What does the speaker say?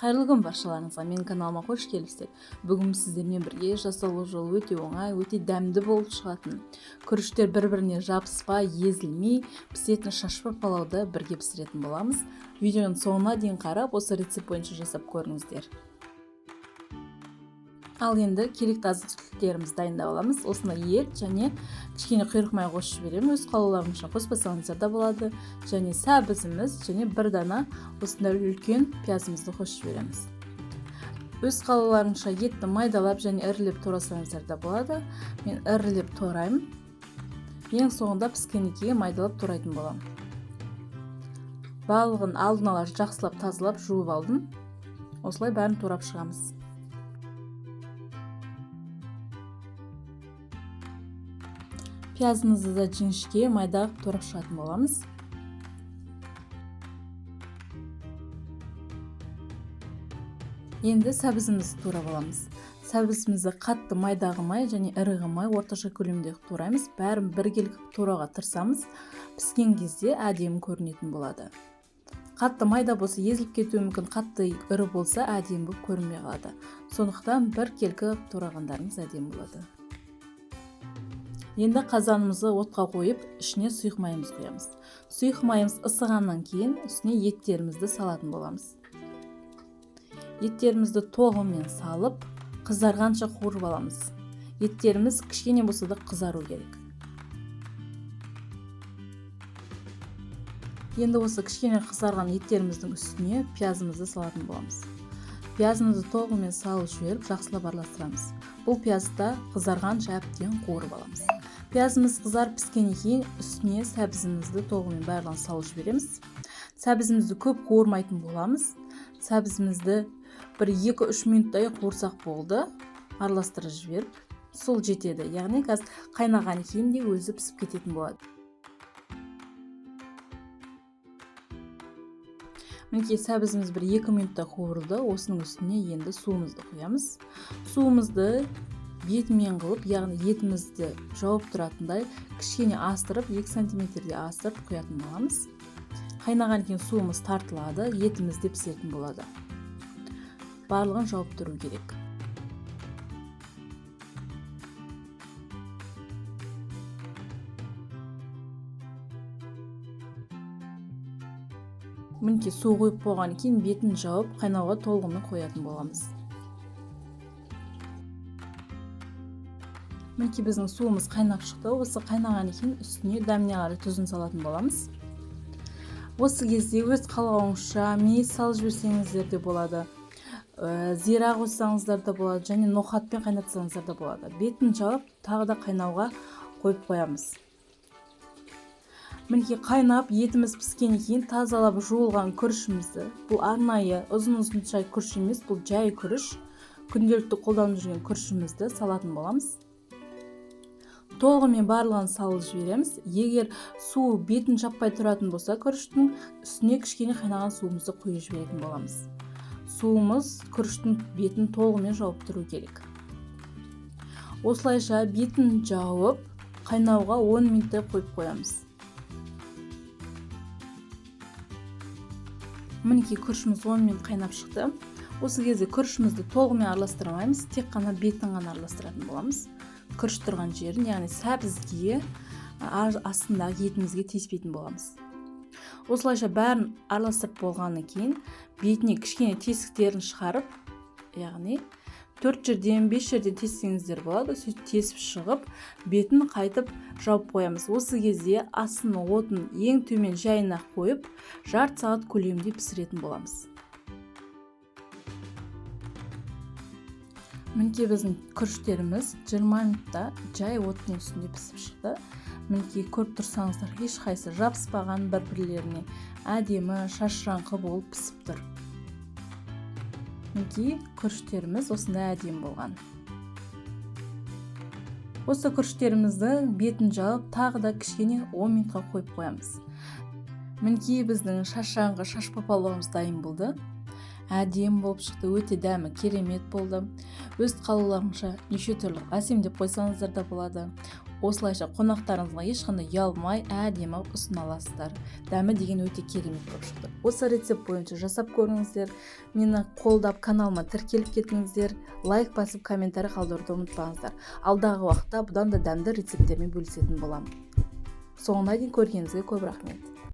Қайырлы күн баршаларыңызға, менің каналыма қош келіпсіздер. Бүгін сіздермен бірге жасалу жолы өте оңай, өте дәмді болып шығатын күріштер бір-біріне жабыспай, езілмей пісетін шашпа палауды бірге пісіретін боламыз. Видеоның соңына дейін қарап, осы рецепт бойынша жасап көріңіздер. Ал енді керекті азық-түліктерімізді дайындап аламыз. Осына ет және кішкене құйрық май қосып жіберемін. Өз қалауларыңызша қоспасаңыздар да болады. Және сәбізіміз және бір дана осындай үлкен пиязымызды қосып жібереміз. Өз қалауларыңызша етті майдалап және ірілеп турасаңыздар да болады. Мен ірілеп тураймын. Ең соңында піскеннен кейін майдалап турайтын боламын. Барлығын алдын ала жақсылап тазалап жуып алдым. Осылай бәрін турап шығамыз. Пиязымызды да жіңішке майда турап шығатын боламыз. Енді сәбізімізді турап аламыз. Сәбізімізді қатты майда қылмай және ірі қылмай орташа көлемде тураймыз. Бәрін біркелкі турауға тырысамыз. Піскен кезде әдемі көрінетін болады. Қатты майда болса езіліп кетуі мүмкін, қатты ірі болса әдемі болып көрінбей қалады. Сондықтан біркелкі турағандарыңыз әдемі болады. Енді қазанымызды отқа қойып, ішіне сұйық майымыз құямыз. Сұйық майымыз ысығаннан кейін үстіне еттерімізді салатын боламыз. Еттерімізді толығымен салып, қызарғанша қуырып аламыз. Еттеріміз кішкене болса да қызару керек. Енді осы кішкене қызарған еттеріміздің үстіне пиязымызды салатын боламыз. Пиязымызды толығымен салып жіберіп, жақсылап араластырамыз. Бұл пиязды қызарғанша әбден қуырып аламыз. Пиязымыз қызарып піскеннен кейін үстіне сәбізімізді толығымен барлығын салып жібереміз. Сәбізімізді көп қуырмайтын боламыз. Сәбізімізді бір 2-3 минуттай қуырсақ болды. Араластырып жіберіп, сол жетеді. Яғни қазір қайнаған кейін де өзі пісіп кететін болады. Мінекей сәбізіміз бір 2 минутта қуырылды. Осының үстіне енді суымызды құямыз. Суымызды бетімен қылып, яғни етімізді жауып тұратындай кішкене астырып, 2 сантиметрде астырып құятын боламыз. Қайнаған кейін суымыз тартылады, етіміз де пісетін болады. Барлығын жауып тұру керек. Мінекей су қойып болған кейін бетін жауып, қайнауға толығымен қоятын боламыз. Мінекей біздің суымыз қайнап шықты. Осы қайнаған кейін үстіне дәміне қарай тұзын салатын боламыз. Осы кезде өз қалауыңызша мейіз салып жіберсеңіздер де болады. Зира қоссаңыздар да болады және ноқатпен қайнатсаңыздар да болады. Бетін жауып, тағы да қайнауға қойып қоямыз. Мінекей қайнап, етіміз піскеннен кейін тазалап жуылған күрішімізді, бұл арнайы ұзын-ұзын шай күріш емес, бұл жай күріш, күнделікті қолданып жүрген күрішімізді салатын боламыз. Толығымен барлығын салып жібереміз. Егер су бетін жаппай тұратын болса, күріштің үстіне кішкене қайнаған суымызды құйып жіберетін боламыз. Суымыз күріштің бетін толығымен жауып тұру керек. Осылайша бетін жауып, қайнауға 10 минуттай қойып қоямыз. Мінекей күрішіміз 10 минут қайнап шықты. Осы кезде күрішімізді толығымен араластырмаймыз, тек қана бетін ғана араластыратын боламыз. Күріш тұрған жерін, яғни сәбізге, астындағы етімізге тиіспейтін боламыз. Осылайша бәрін араластырып болғаннан кейін бетіне кішкене тесіктерін шығарып, яғни 4 жерден 5 жерден тесеңіздер болады. Сөйтіп тесіп шығып, бетін қайтып жауып қоямыз. Осы кезде астының отын ең төмен жайына қойып, жарты сағат көлемінде пісіретін боламыз. Мінекей біздің күріштеріміз 20 минутта жай оттың үстінде пісіп шықты. Мінекей көріп тұрсаңыздар, ешқайсы жабыспаған бір-бірлеріне әдемі шашыраңқы болып пісіп тұр. Мінекей күріштеріміз осындай әдемі болған. Осы күріштерімізді бетін жауып, тағы да кішкене 10 минутқа қойып қоямыз. Мінекей біздің шашыраңқы шашпа палауымыз дайын болды. Әдемі болып шықты, өте дәмі керемет болды. Өз қалауларыңызша неше түрлі әсемдеп қойсаңыздар да болады. Осылайша қонақтарыңызға ешқандай ұялмай, әдемі ұсына аласыздар. Дәмі деген өте керемет болып шықты. Осы рецепт бойынша жасап көріңіздер. Мені қолдап каналыма тіркеліп кетіңіздер. Лайк басып, комментарий қалдыруды ұмытпаңыздар. Алдағы уақытта бұдан да дәмді рецепттермен бөлісетін боламын. Соңына дейін көргеніңізге көп рахмет.